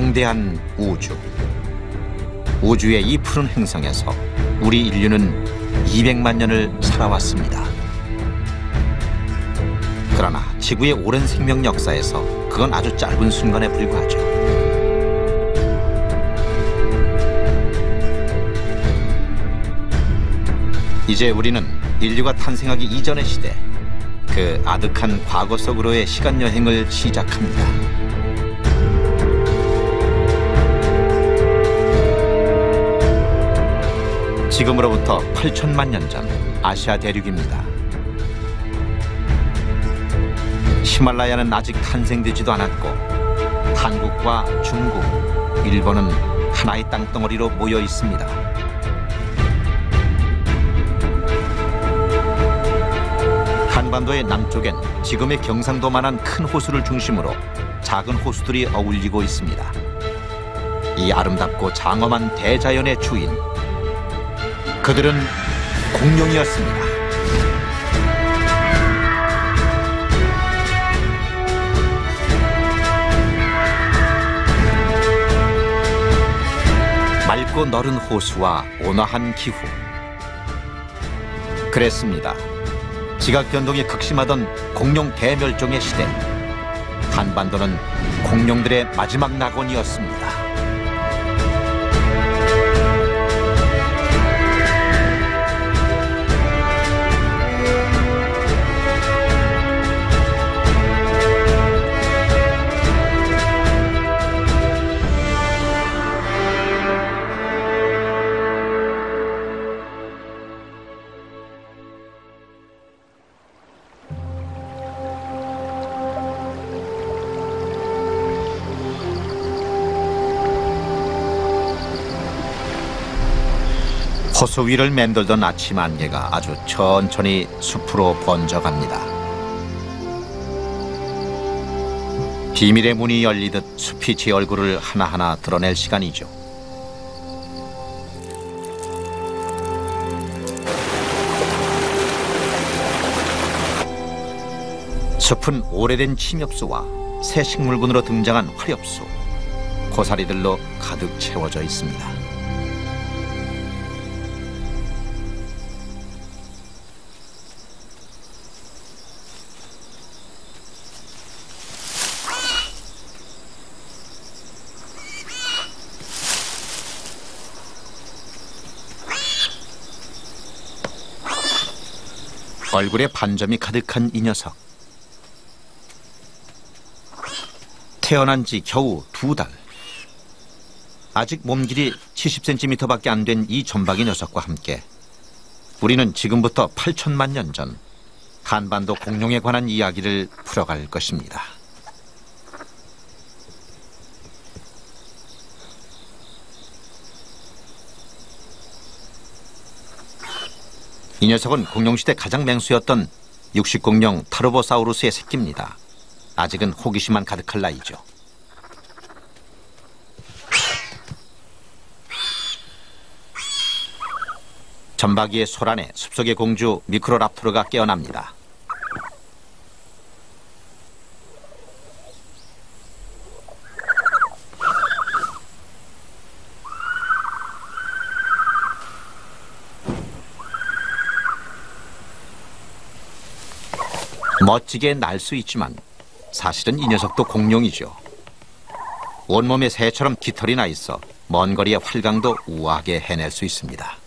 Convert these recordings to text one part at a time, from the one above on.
광대한 우주. 우주의 이 푸른 행성에서 우리 인류는 200만 년을 살아왔습니다. 그러나 지구의 오랜 생명 역사에서 그건 아주 짧은 순간에 불과하죠. 이제 우리는 인류가 탄생하기 이전의 시대, 그 아득한 과거 속으로의 시간 여행을 시작합니다. 지금으로부터 8천만 년 전 아시아 대륙입니다. 히말라야는 아직 탄생되지도 않았고 한국과 중국, 일본은 하나의 땅덩어리로 모여 있습니다. 한반도의 남쪽엔 지금의 경상도만한 큰 호수를 중심으로 작은 호수들이 어울리고 있습니다. 이 아름답고 장엄한 대자연의 주인, 그들은 공룡이었습니다. 맑고 너른 호수와 온화한 기후. 그랬습니다. 지각 변동이 극심하던 공룡 대멸종의 시대. 한반도는 공룡들의 마지막 낙원이었습니다. 호수 위를 맴돌던 아침 안개가 아주 천천히 숲으로 번져갑니다. 비밀의 문이 열리듯 숲이 제 얼굴을 하나하나 드러낼 시간이죠. 숲은 오래된 침엽수와 새 식물군으로 등장한 화렵수, 고사리들로 가득 채워져 있습니다. 얼굴에 반점이 가득한 이 녀석. 태어난 지 겨우 2달. 아직 몸길이 70cm밖에 안 된 이 점박이 녀석과 함께 우리는 지금부터 8천만 년 전 한반도 공룡에 관한 이야기를 풀어갈 것입니다. 이 녀석은 공룡시대 가장 맹수였던 육식공룡 타르보사우루스의 새끼입니다. 아직은 호기심만 가득할 나이죠. 점박이의 소란에 숲속의 공주 미크로랍토르가 깨어납니다. 멋지게 날 수 있지만 사실은 이 녀석도 공룡이죠. 온몸에 새처럼 깃털이 나 있어 먼 거리의 활강도 우아하게 해낼 수 있습니다.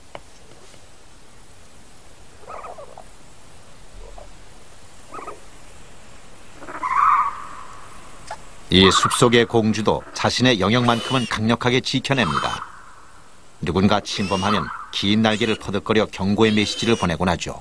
이 숲속의 공주도 자신의 영역만큼은 강력하게 지켜냅니다. 누군가 침범하면 긴 날개를 퍼득거려 경고의 메시지를 보내곤 하죠.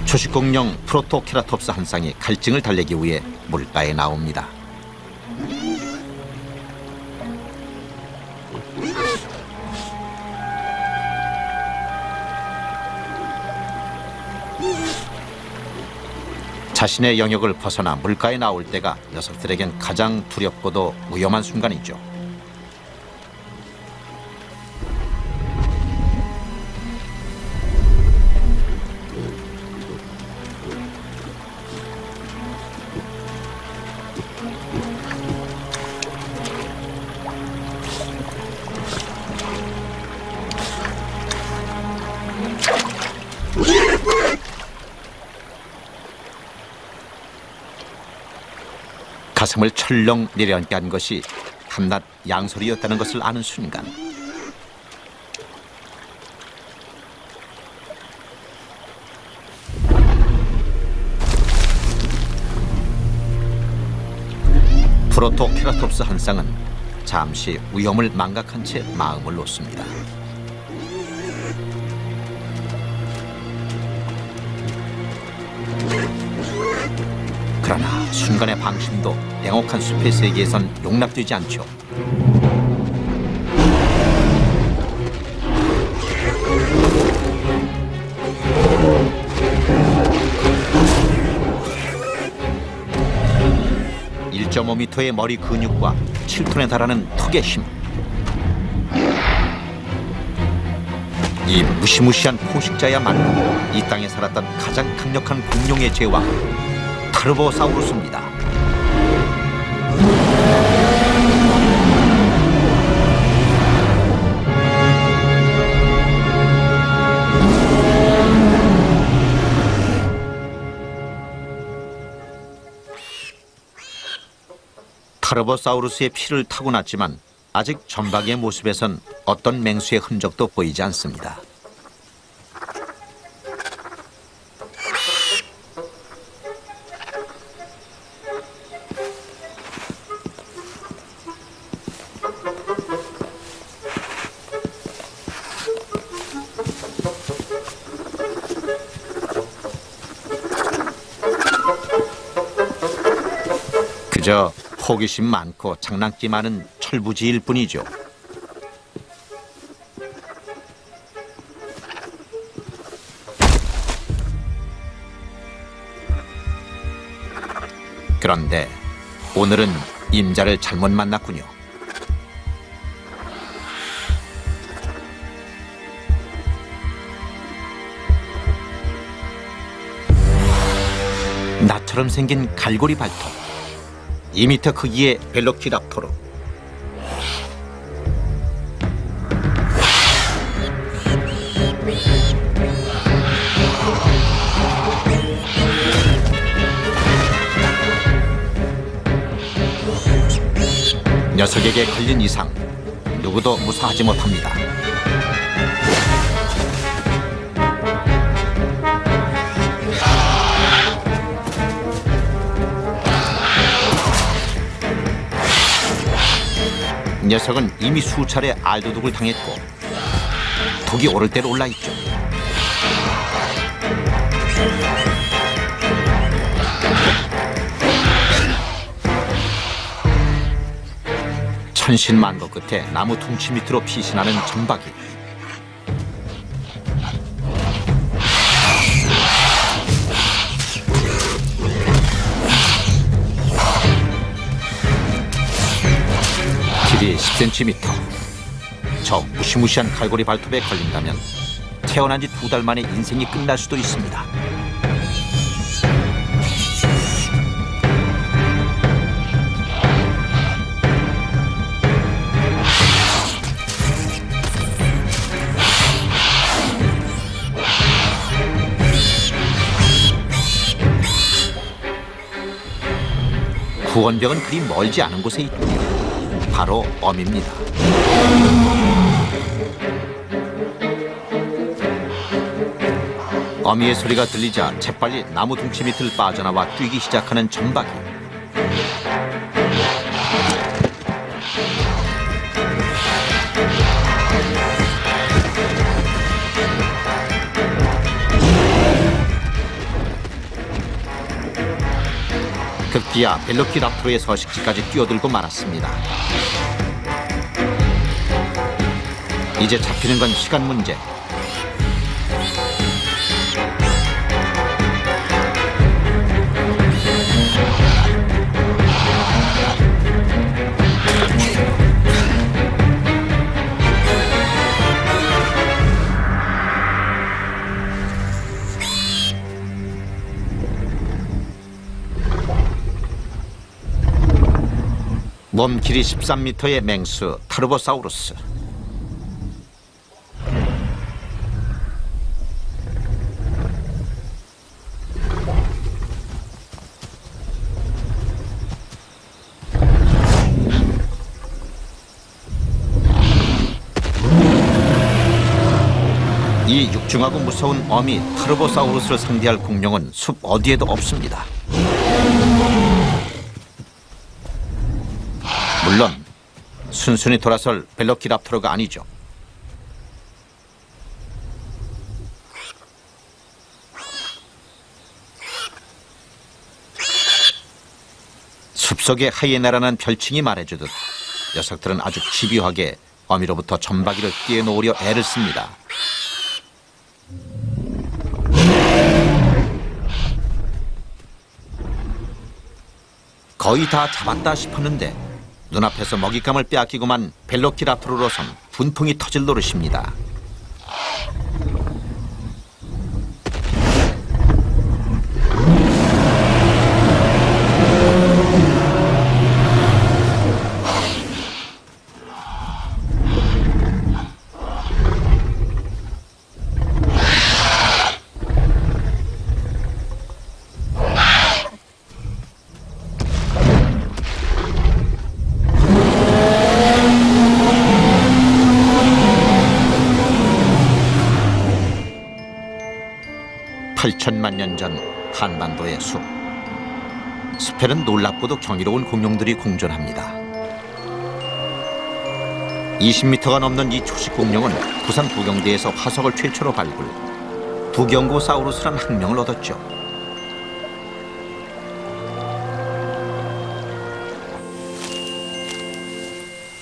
초식공룡 프로토케라톱스 한 쌍이 갈증을 달래기 위해 물가에 나옵니다. 자신의 영역을 벗어나 물가에 나올 때가 녀석들에겐 가장 두렵고도 위험한 순간이죠. 가슴을 철렁 내려앉게 한 것이 한낱 양소리였다는 것을 아는 순간 프로토케라톱스 한 쌍은 잠시 위험을 망각한 채 마음을 놓습니다. 그러나 순간의 방심도 냉혹한 숲의 세계에선 용납되지 않죠. (1.5m의) 머리 근육과 7톤에 달하는 턱의 힘, 이 무시무시한 포식자야말로 이 땅에 살았던 가장 강력한 공룡의 제왕 타르보사우루스입니다. 타르보사우루스의 피를 타고났지만 아직 점박이의 모습에선 어떤 맹수의 흔적도 보이지 않습니다. 그저 호기심 많고 장난기 많은 철부지일 뿐이죠. 그런데 오늘은 임자를 잘못 만났군요. 나처럼 생긴 갈고리 발톱, 2m 크기의 벨로키랍토르. 녀석에게 걸린 이상 누구도 무사하지 못합니다. 녀석은 이미 수차례 알도둑을 당했고 독이 오를 대로 올라있죠. 천신만고 끝에 나무 퉁치 밑으로 피신하는 점박이. 길이 10cm. 저 무시무시한 갈고리 발톱에 걸린다면 태어난 지 2달 만에 인생이 끝날 수도 있습니다. 구원병은 그리 멀지 않은 곳에 있군요. 바로 어미입니다. 어미의 소리가 들리자 재빨리 나무 둥치 밑을 빠져나와 뛰기 시작하는 점박이. 급기야 벨로키랍토르의 서식지까지 뛰어들고 말았습니다. 이제 잡히는 건 시간 문제. 몸 길이 13m의 맹수 타르보사우루스. 이 육중하고 무서운 어미 타르보사우루스를 상대할 공룡은 숲 어디에도 없습니다. 물론 순순히 돌아설 벨로키랍토르가 아니죠. 숲속의 하이에나라는 별칭이 말해주듯 녀석들은 아주 집요하게 어미로부터 점박이를 떼어놓으려 애를 씁니다. 거의 다 잡았다 싶었는데 눈앞에서 먹잇감을 빼앗기고만 벨로키랍토르로선 분통이 터질 노릇입니다. (8천만 년) 전 한반도의 숲. 숲에는 놀랍고도 경이로운 공룡들이 공존합니다. 20m가 넘는 이 초식 공룡은 부산 부경대에서 화석을 최초로 발굴, 부경고사우루스란 학명을 얻었죠.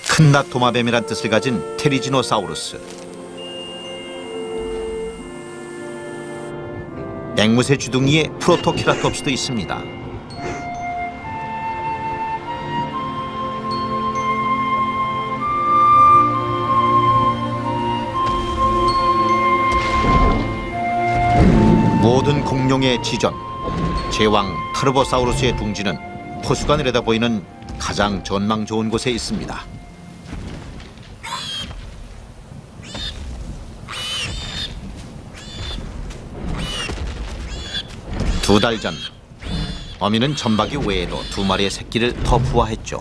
큰낫 도마뱀이란 뜻을 가진 테리지노사우루스. 앵무새 주둥이에 프로토케라톱스도 있습니다. 모든 공룡의 지전, 제왕 타르보사우루스의 둥지는 포수가 내려다 보이는 가장 전망 좋은 곳에 있습니다. 두 달 전, 어미는 점박이 외에도 2마리의 새끼를 더 부화했죠.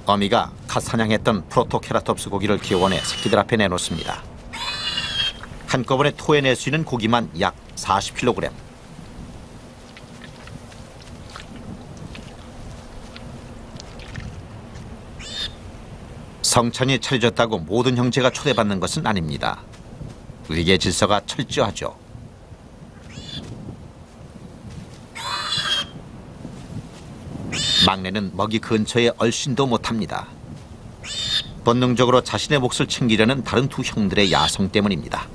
어미가 갓 사냥했던 프로토케라톱스 고기를 기원해 새끼들 앞에 내놓습니다. 한꺼번에 토해낼 수 있는 고기만 약 40kg. 성찬이 차려졌다고 모든 형제가 초대받는 것은 아닙니다. 위계 질서가 철저하죠. 막내는 먹이 근처에 얼씬도 못합니다. 본능적으로 자신의 몫을 챙기려는 다른 두 형들의 야성 때문입니다.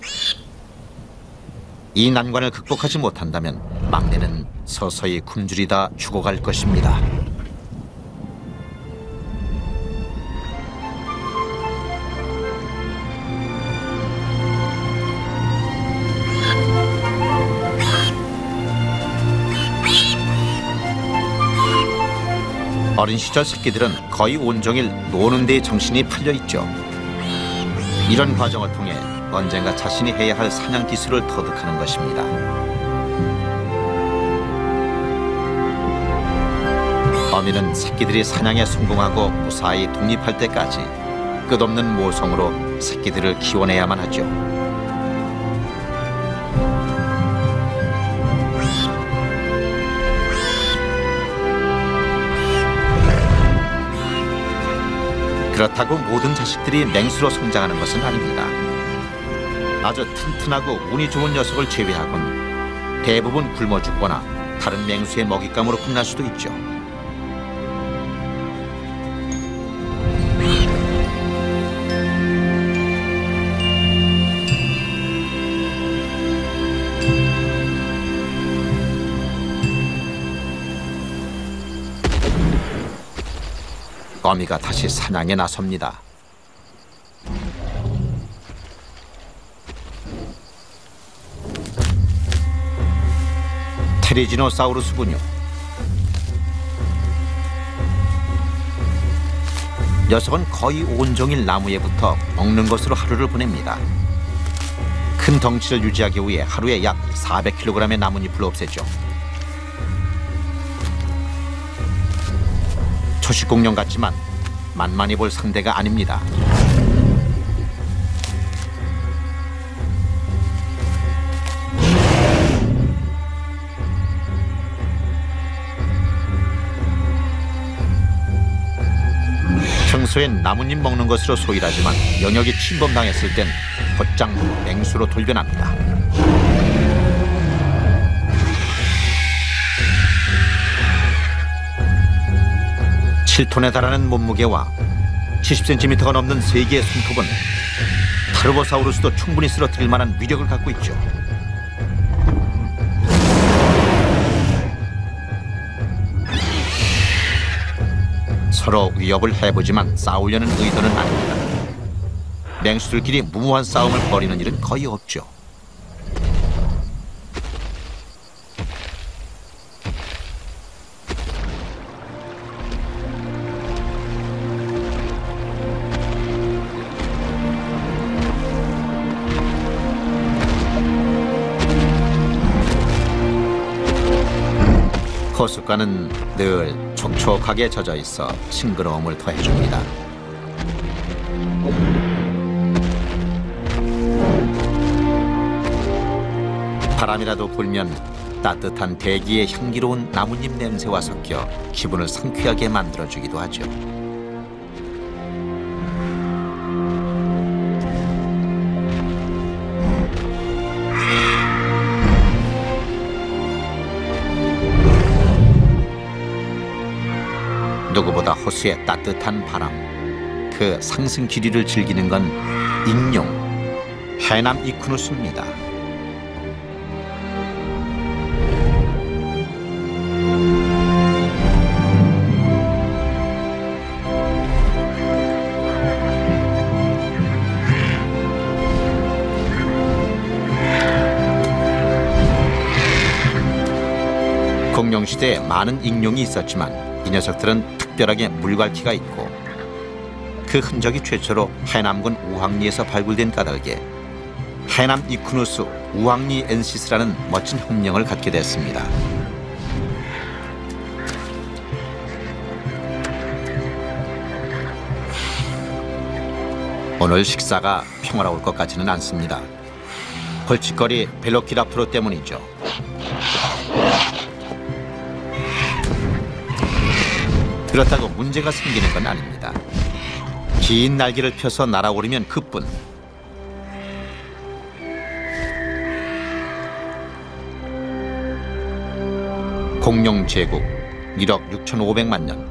이 난관을 극복하지 못한다면 막내는 서서히 굶주리다 죽어갈 것입니다. 어린 시절 새끼들은 거의 온종일 노는 데에 정신이 팔려 있죠. 이런 과정을 통해 언젠가 자신이 해야 할 사냥 기술을 터득하는 것입니다. 어미는 새끼들이 사냥에 성공하고 무사히 독립할 때까지 끝없는 모성으로 새끼들을 키워내야만 하죠. 그렇다고 모든 자식들이 맹수로 성장하는 것은 아닙니다. 아주 튼튼하고 운이 좋은 녀석을 제외하곤 대부분 굶어 죽거나 다른 맹수의 먹잇감으로 끝날 수도 있죠. 거미가 다시 사냥에 나섭니다. 테리지노사우루스군요. 녀석은 거의 온종일 나무에 붙어 먹는 것으로 하루를 보냅니다. 큰 덩치를 유지하기 위해 하루에 약 400kg의 나뭇잎을 없애죠. 초식공룡 같지만 만만히 볼 상대가 아닙니다. 평소엔 나뭇잎 먹는 것으로 소일하지만 영역이 침범당했을 땐 곧장 맹수로 돌변합니다. (7톤에) 달하는 몸무게와 70cm가 넘는 세 개의 손톱은 타르보사우루스도 충분히 쓰러뜨릴 만한 위력을 갖고 있죠. 서로 위협을 해보지만 싸우려는 의도는 아닙니다. 맹수들끼리 무모한 싸움을 벌이는 일은 거의 없죠. 호숫가는 늘 촉촉하게 젖어 있어 싱그러움을 더해줍니다. 바람이라도 불면 따뜻한 대기의 향기로운 나뭇잎 냄새와 섞여 기분을 상쾌하게 만들어주기도 하죠. 누구보다 호수의 따뜻한 바람, 그 상승 길이를 즐기는 건 익룡, 해남 이쿠누스입니다. 공룡시대에 많은 익룡이 있었지만 이 녀석들은 특별하게 물갈퀴가 있고 그 흔적이 최초로 해남군 우황리에서 발굴된 까닭에 해남 이쿠누스 우황리 엔시스라는 멋진 형명을 갖게 됐습니다. 오늘 식사가 평화로울 것 같지는 않습니다. 벌칙거리 벨로키랍토르 때문이죠. 그렇다고 문제가 생기는 건 아닙니다. 긴 날개를 펴서 날아오르면 그뿐. 공룡 제국 1억 6,500만 년.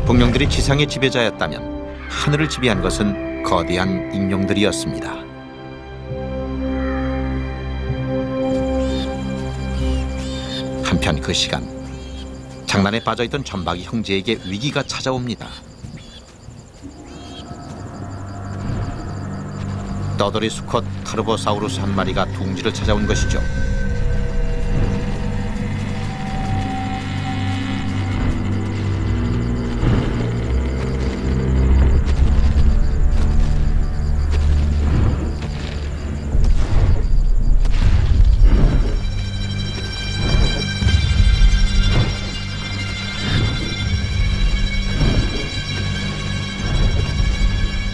공룡들이 지상의 지배자였다면 하늘을 지배한 것은 거대한 익룡들이었습니다. 한편 그 시간 장난에 빠져있던 점박이 형제에게 위기가 찾아옵니다. 떠돌이 수컷 타르보사우루스 한 마리가 둥지를 찾아온 것이죠.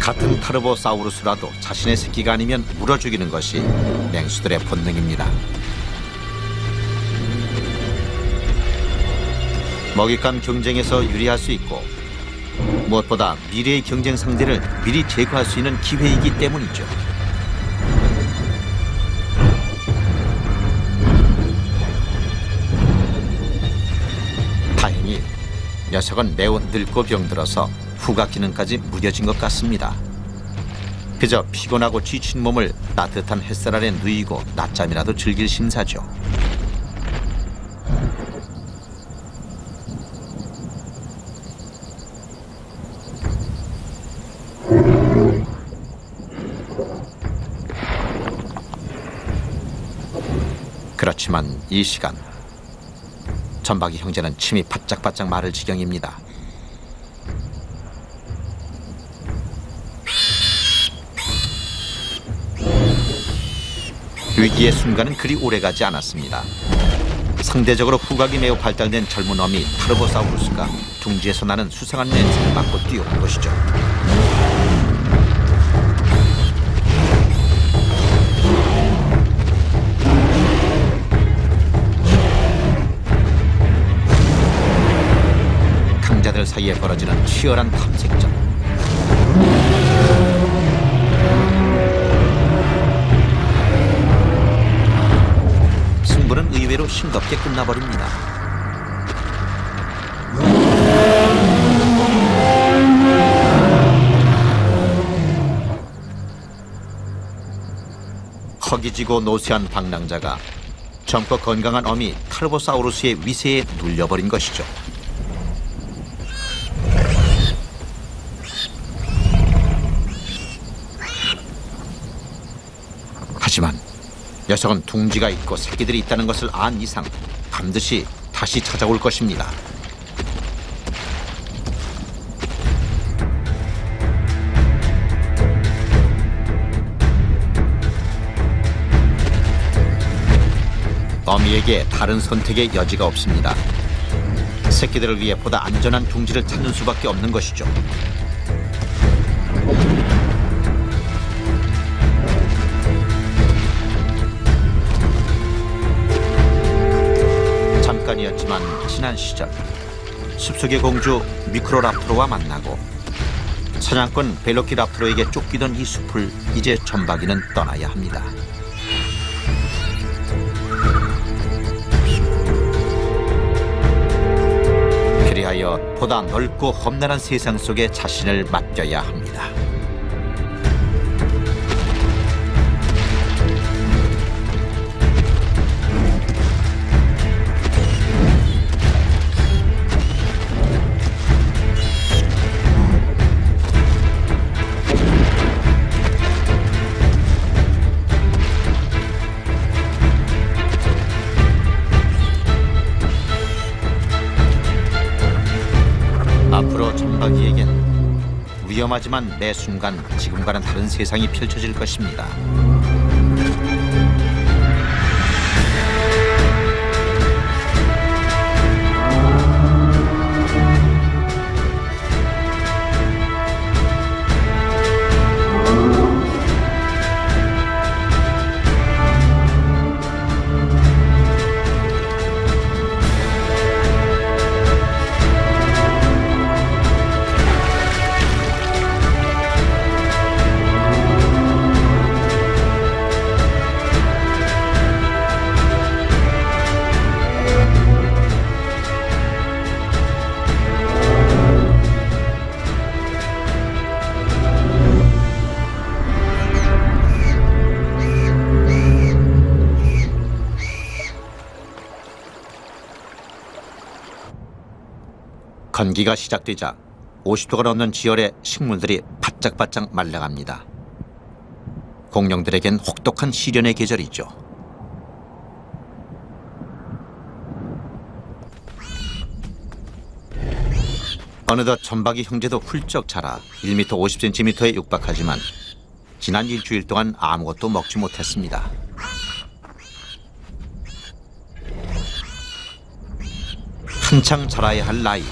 같은 타르보사우루스라도 자신의 새끼가 아니면 물어 죽이는 것이 맹수들의 본능입니다. 먹잇감 경쟁에서 유리할 수 있고 무엇보다 미래의 경쟁 상대를 미리 제거할 수 있는 기회이기 때문이죠. 녀석은 매우 늙고 병들어서 후각 기능까지 무뎌진 것 같습니다. 그저 피곤하고 지친 몸을 따뜻한 햇살 아래 누이고 낮잠이라도 즐길 신사죠. 그렇지만 이 시간 전박이 형제는 침이 바짝바짝 마를 지경입니다. 위기의 순간은 그리 오래가지 않았습니다. 상대적으로 후각이 매우 발달된 젊은 어미 타르보사우루스가 둥지에서 나는 수상한 냄새를 맡고 뛰어온 것이죠. 강자들 사이에 벌어지는 치열한 탐색전. 승부는 의외로 싱겁게 끝나버립니다. 허기지고 노쇠한 방랑자가 젊고 건강한 어미 타르보사우루스의 위세에 눌려버린 것이죠. 하지만 녀석은 둥지가 있고 새끼들이 있다는 것을 안 이상 반드시 다시 찾아올 것입니다. 어미에게 다른 선택의 여지가 없습니다. 새끼들을 위해 보다 안전한 둥지를 찾는 수밖에 없는 것이죠. 잠깐이었지만 지난 시절 숲속의 공주 미크로랍토로와 만나고 사냥꾼 벨로키랍토로에게 쫓기던 이 숲을 이제 전박이는 떠나야 합니다. 그리하여 보다 넓고 험난한 세상 속에 자신을 맡겨야 합니다. 앞으로 전박이에겐 위험하지만 매 순간 지금과는 다른 세상이 펼쳐질 것입니다. 건기가 시작되자 50도가 넘는 지열의 식물들이 바짝바짝 말라갑니다. 공룡들에겐 혹독한 시련의 계절이죠. 어느덧 전박이 형제도 훌쩍 자라 1m 50cm에 육박하지만 지난 일주일 동안 아무것도 먹지 못했습니다. 한창 자라야 할 나이.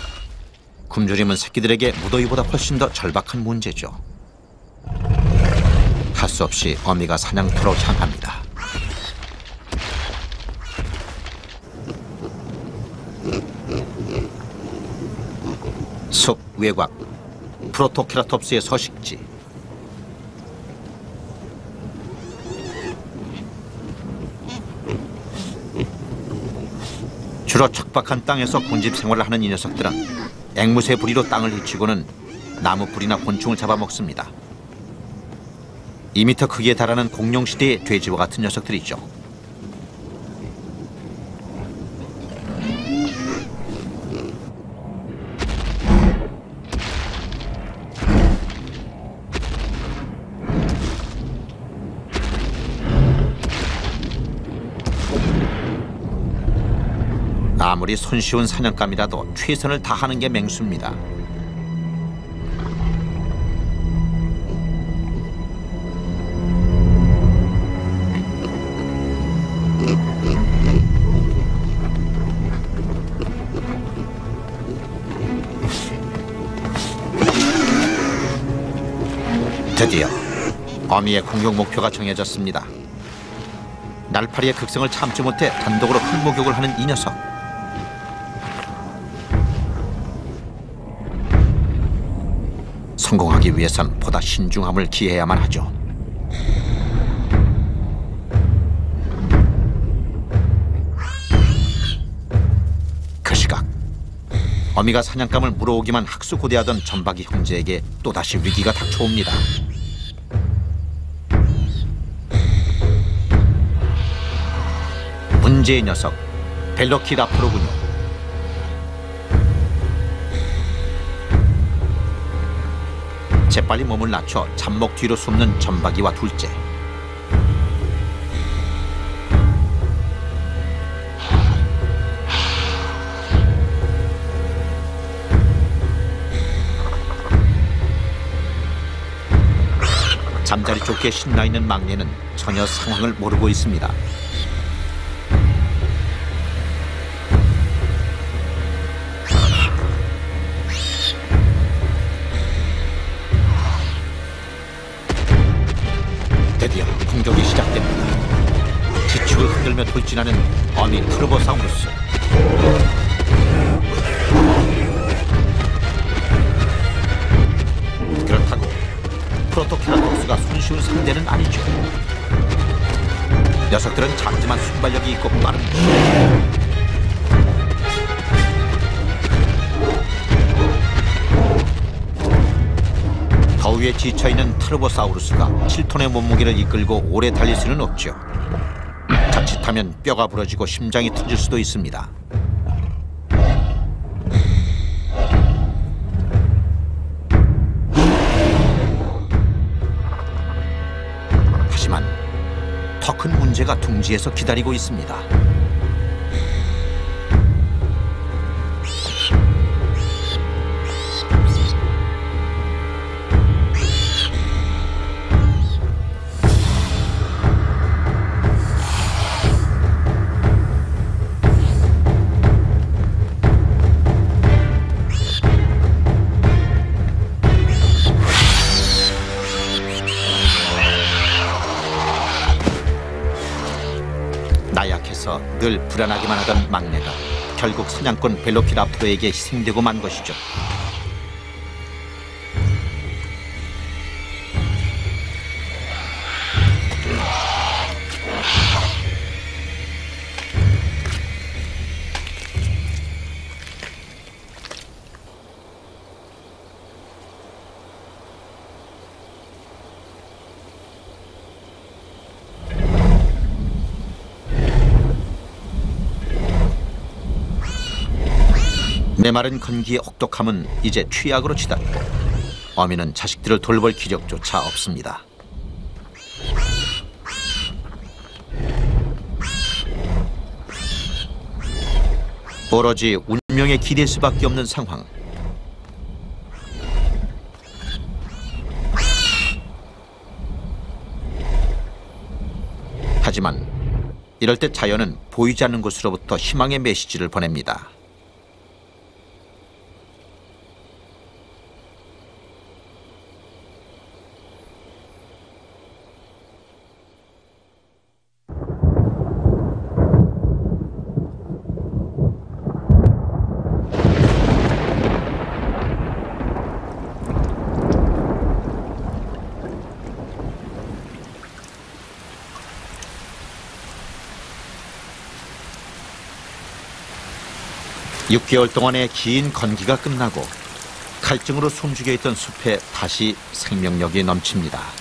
굶주림은 새끼들에게 무더위보다 훨씬 더 절박한 문제죠. 할 수 없이 어미가 사냥터로 향합니다. 숲 외곽, 프로토케라톱스의 서식지. 주로 척박한 땅에서 군집 생활을 하는 이 녀석들은 앵무새 부리로 땅을 헤치고는 나무 뿌리나 곤충을 잡아먹습니다. 2미터 크기에 달하는 공룡시대의 돼지와 같은 녀석들이죠. 아무리 손쉬운 사냥감이라도 최선을 다하는 게 맹수입니다. 드디어 어미의 공격 목표가 정해졌습니다. 날파리의 극성을 참지 못해 단독으로 흙목욕을 하는 이 녀석. 성공하기 위해선 보다 신중함을 기해야만 하죠. 그 시각 어미가 사냥감을 물어오기만 학수고대하던 점박이 형제에게 또다시 위기가 닥쳐옵니다. 문제의 녀석 벨로키랍토르군요. 재빨리 몸을 낮춰 잡목 뒤로 숨는 점박이와 둘째. 잠자리 쫓기에 신나 있는 막내는 전혀 상황을 모르고 있습니다. 드디어 공격이 시작됩니다. 지축을 흔들며 돌진하는 어미 트로보사우루스. 그렇다고 프로토케라톱스가 손쉬운 상대는 아니죠. 녀석들은 작지만 순발력이 있고 빠릅니다. 더위에 지쳐있는 트로보사우루스가 7톤의 몸무게를 이끌고 오래 달릴 수는 없죠. 자칫하면 뼈가 부러지고 심장이 터질 수도 있습니다. 하지만 더 큰 문제가 둥지에서 기다리고 있습니다. 나약해서 늘 불안하기만 하던 막내가 결국 사냥꾼 벨로키랍토르에게 희생되고 만 것이죠. 메마른 건기의 혹독함은 이제 취약으로 치닫고 어미는 자식들을 돌볼 기력조차 없습니다. 오로지 운명에 기댈 수밖에 없는 상황. 하지만 이럴 때 자연은 보이지 않는 곳으로부터 희망의 메시지를 보냅니다. 6개월 동안의 긴 건기가 끝나고 갈증으로 숨죽여 있던 숲에 다시 생명력이 넘칩니다.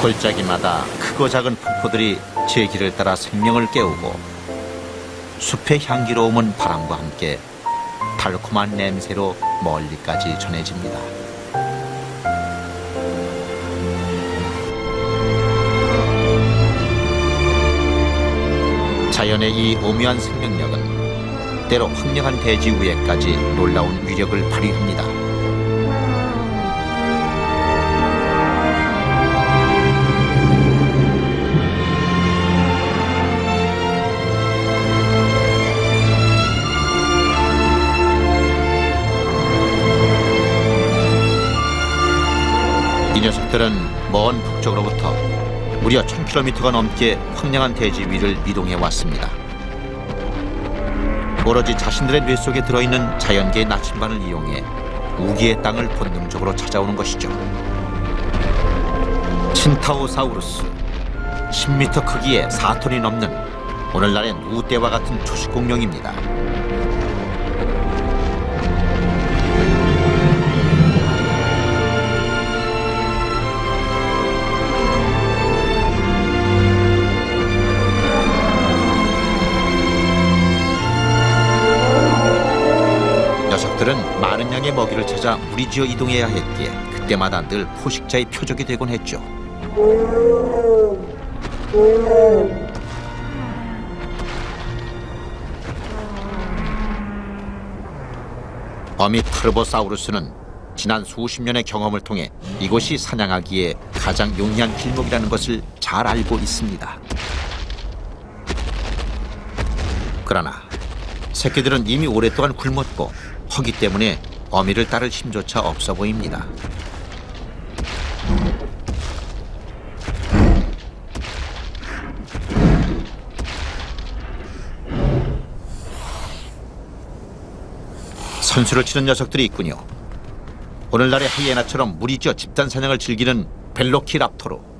골짜기마다 크고 작은 폭포들이 제 길을 따라 생명을 깨우고 숲의 향기로움은 바람과 함께 달콤한 냄새로 멀리까지 전해집니다. 자연의 이 오묘한 생명력은 때로 황량한 대지 위에까지 놀라운 위력을 발휘합니다. 이 녀석들은 먼 북쪽으로부터 무려 1000km가 넘게 황량한 대지 위를 이동해 왔습니다. 오로지 자신들의 뇌 속에 들어있는 자연계의 나침반을 이용해 우기의 땅을 본능적으로 찾아오는 것이죠. 친타오사우루스, 10m 크기의 4톤이 넘는 오늘날의 누떼와 같은 초식 공룡입니다. 녀석들은 많은 양의 먹이를 찾아 무리지어 이동해야 했기에 그때마다 늘 포식자의 표적이 되곤 했죠. 어미 타르보사우루스는 지난 수십 년의 경험을 통해 이곳이 사냥하기에 가장 용이한 길목이라는 것을 잘 알고 있습니다. 그러나 새끼들은 이미 오랫동안 굶었고 허기 때문에 어미를 따를 힘조차 없어 보입니다. 선수를 치는 녀석들이 있군요. 오늘날의 하이에나처럼 무리지어 집단 사냥을 즐기는 벨로키랍토르.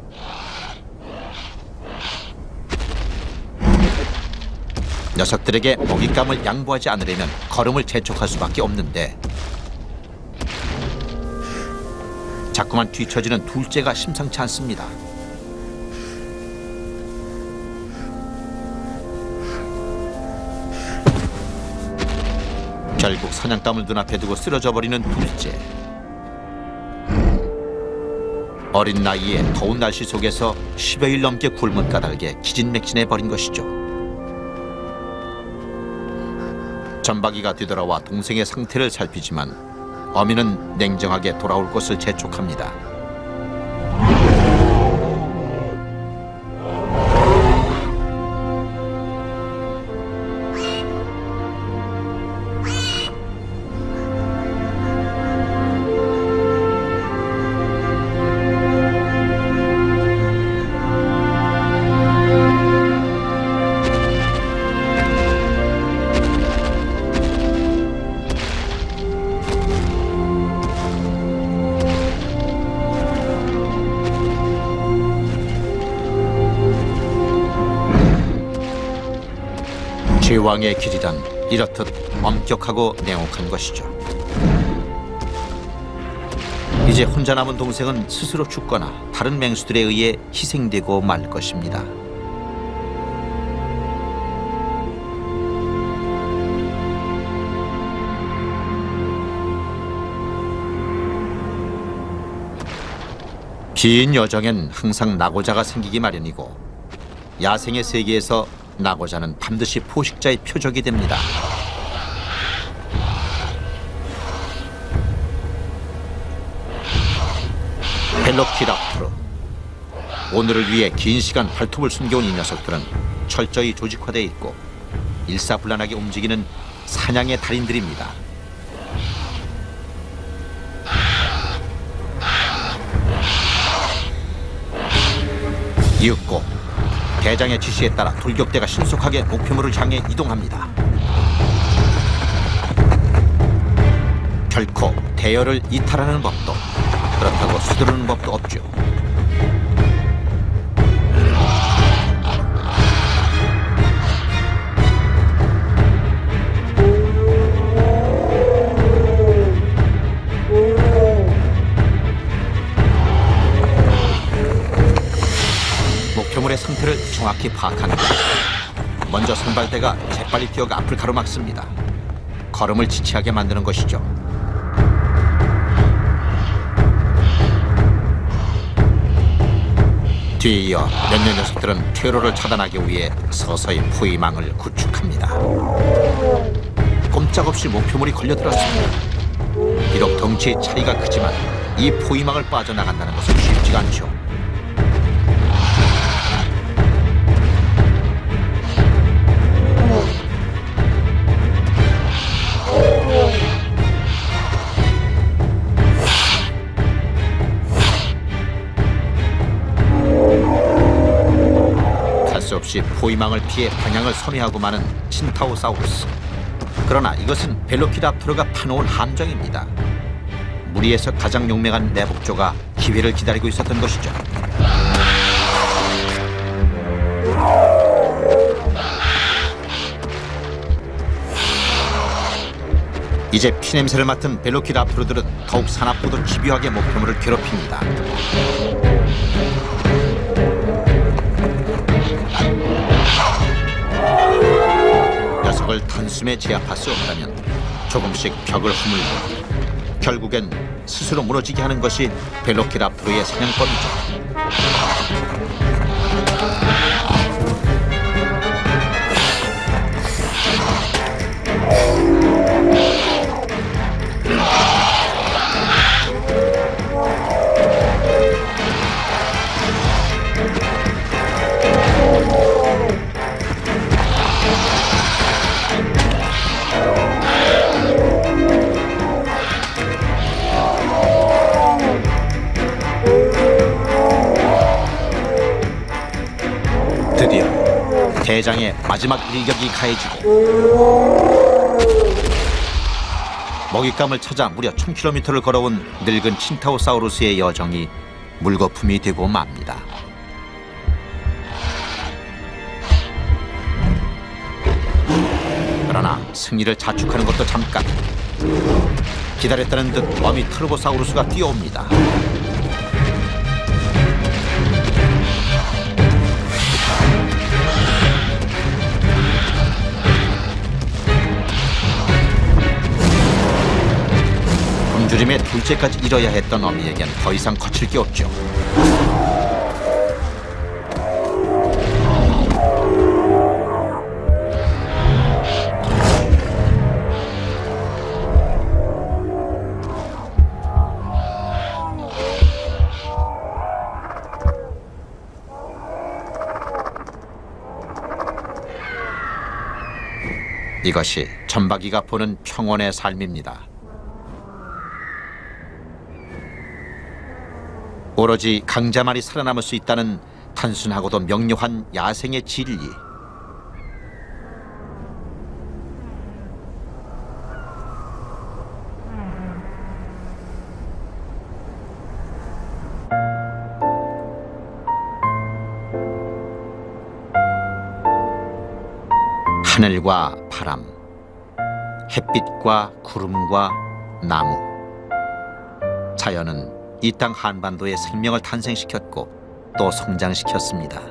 녀석들에게 먹잇감을 양보하지 않으려면 걸음을 재촉할 수밖에 없는데 자꾸만 뒤처지는 둘째가 심상치 않습니다. 결국 사냥감을 눈앞에 두고 쓰러져 버리는 둘째. 어린 나이에 더운 날씨 속에서 10여일 넘게 굶은 까닭에 기진맥진해 버린 것이죠. 전박이가 뒤돌아와 동생의 상태를 살피지만 어미는 냉정하게 돌아올 것을 재촉합니다. 제왕의 길이란 이렇듯 엄격하고 냉혹한 것이죠. 이제 혼자 남은 동생은 스스로 죽거나 다른 맹수들에 의해 희생되고 말 것입니다. 긴 여정엔 항상 낙오자가 생기기 마련이고 야생의 세계에서 낙오자는 반드시 포식자의 표적이 됩니다. 벨로키랍토르. 오늘을 위해 긴 시간 발톱을 숨겨온 이 녀석들은 철저히 조직화되어 있고 일사불란하게 움직이는 사냥의 달인들입니다. 이윽고 대장의 지시에 따라 돌격대가 신속하게 목표물을 향해 이동합니다. 결코 대열을 이탈하는 법도, 그렇다고 서두르는 법도 없죠. 목표물의 상태를 정확히 파악하는 것. 먼저 선발대가 재빨리 뛰어가 앞을 가로막습니다. 걸음을 지체하게 만드는 것이죠. 뒤에 이어 몇몇 녀석들은 퇴로를 차단하기 위해 서서히 포위망을 구축합니다. 꼼짝없이 목표물이 걸려들었습니다. 비록 덩치의 차이가 크지만 이 포위망을 빠져나간다는 것은 쉽지가 않죠. 없이 포위망을 피해 방향을 선회하고 마는 신타오사우루스. 그러나 이것은 벨로키랍토르가 파놓은 함정입니다. 무리에서 가장 용맹한 내복조가 기회를 기다리고 있었던 것이죠. 이제 피냄새를 맡은 벨로키랍토르들은 더욱 사납고도 집요하게 목표물을 괴롭힙니다. 녀석을 단숨에 제압할 수 없다면 조금씩 벽을 허물고 결국엔 스스로 무너지게 하는 것이 벨로키랍토르의 사냥법이죠. 드디어 대장의 마지막 일격이 가해지고 먹잇감을 찾아 무려 1000km를 걸어온 늙은 친타오사우루스의 여정이 물거품이 되고 맙니다. 그러나 승리를 자축하는 것도 잠깐. 기다렸다는 듯 어미 트로보사우루스가 뛰어옵니다. 굶주림에 둘째까지 잃어야 했던 어미에겐 더 이상 거칠 게 없죠. 이것이 점박이가 보는 평온의 삶입니다. 오로지 강자만이 살아남을 수 있다는 단순하고도 명료한 야생의 진리. 하늘과 바람, 햇빛과 구름과 나무. 자연은 이 땅 한반도에 생명을 탄생시켰고 또 성장시켰습니다.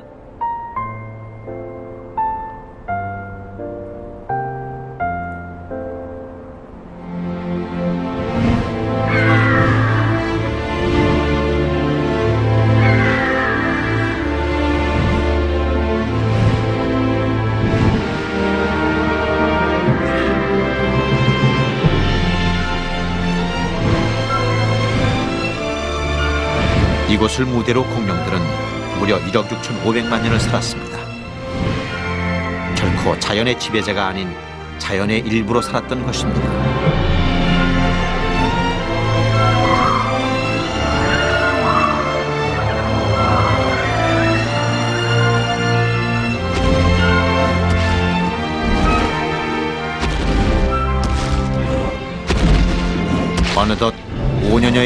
이곳을 무대로 공룡들은 무려 1억 6,500만 년을 살았습니다. 결코 자연의 지배자가 아닌 자연의 일부로 살았던 것입니다.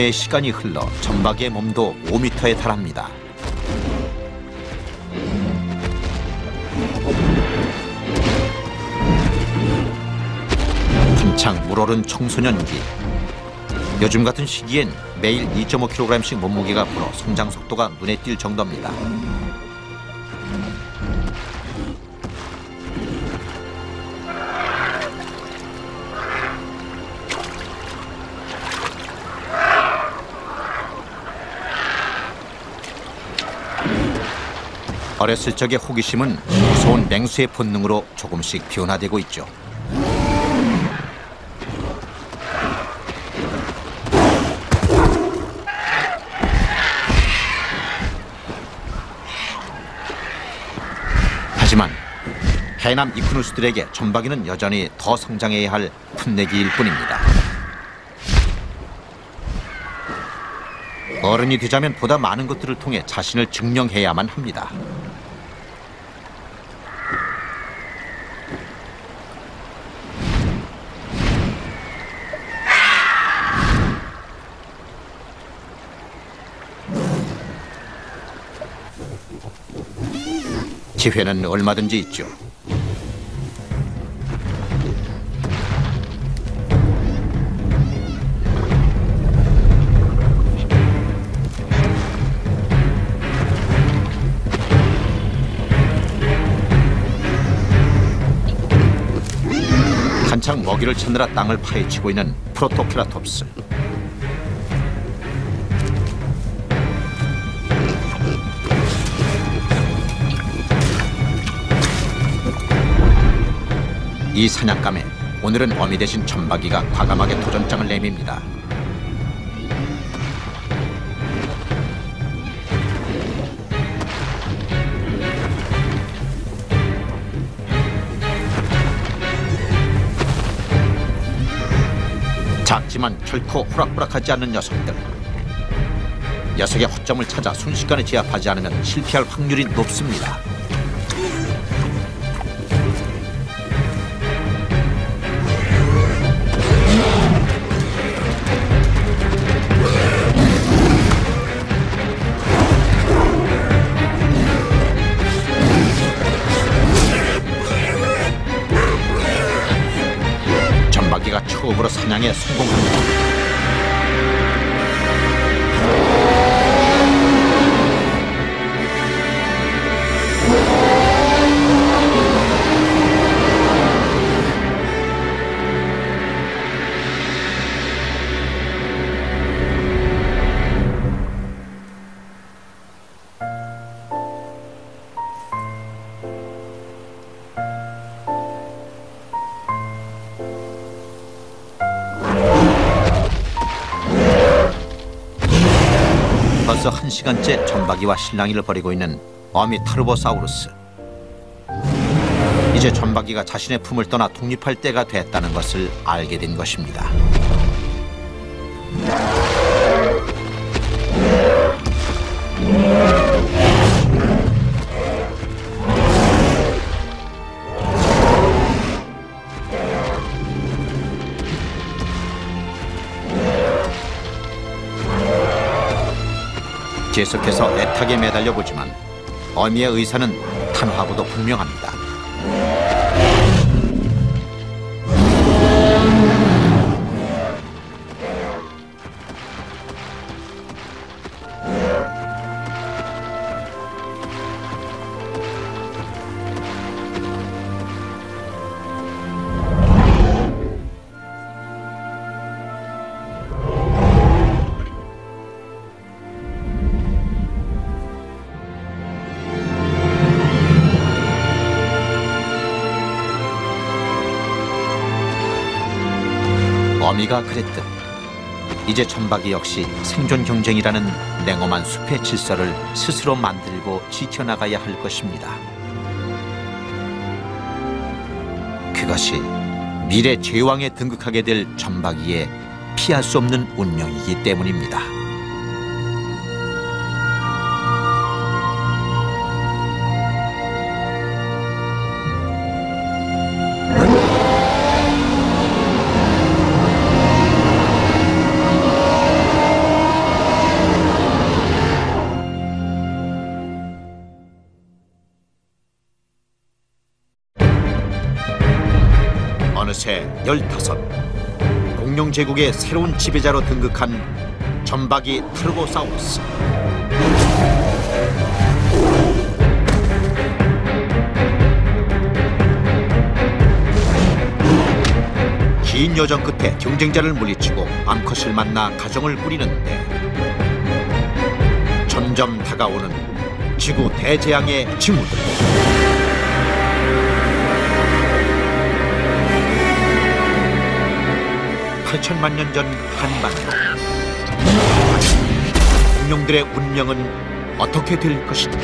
2년여의 시간이 흘러 점박이의 몸도 5m에 달합니다. 한창 물오른 청소년기. 요즘 같은 시기엔 매일 2.5kg씩 몸무게가 불어 성장 속도가 눈에 띌 정도입니다. 어렸을 적의 호기심은 무서운 맹수의 본능으로 조금씩 변화되고 있죠. 하지만 해남 이쿠누스들에게 점박이는 여전히 더 성장해야 할 풋내기일 뿐입니다. 어른이 되자면 보다 많은 것들을 통해 자신을 증명해야만 합니다. 기회는 얼마든지 있죠. 한창 먹이를 찾느라 땅을 파헤치고 있는 프로토케라톱스. 이 사냥감에 오늘은 어미 대신 점박이가 과감하게 도전장을 내밉니다. 작지만 결코 호락호락하지 않는 녀석들. 녀석의 허점을 찾아 순식간에 제압하지 않으면 실패할 확률이 높습니다. 점박이가 처음으로 사냥에 성공합니다. 벌써 1시간째 점박이와 실랑이를 벌이고 있는 어미 타르보사우루스. 이제 점박이가 자신의 품을 떠나 독립할 때가 됐다는 것을 알게 된 것입니다. 계속해서 애타게 매달려 보지만 어미의 의사는 탄화하고도 분명합니다. 어미가 그랬듯 이제 점박이 역시 생존 경쟁이라는 냉엄한 숲의 질서를 스스로 만들고 지켜나가야 할 것입니다. 그것이 미래 제왕에 등극하게 될 점박이의 피할 수 없는 운명이기 때문입니다. 제 15. 공룡 제국의 새로운 지배자로 등극한 점박이 트르고사우루스. 긴 여정 끝에 경쟁자를 물리치고 암컷을 만나 가정을 꾸리는데 점점 다가오는 지구 대재앙의 징후들. 8천만 년 전 한반도. 공룡들의 운명은 어떻게 될 것인가?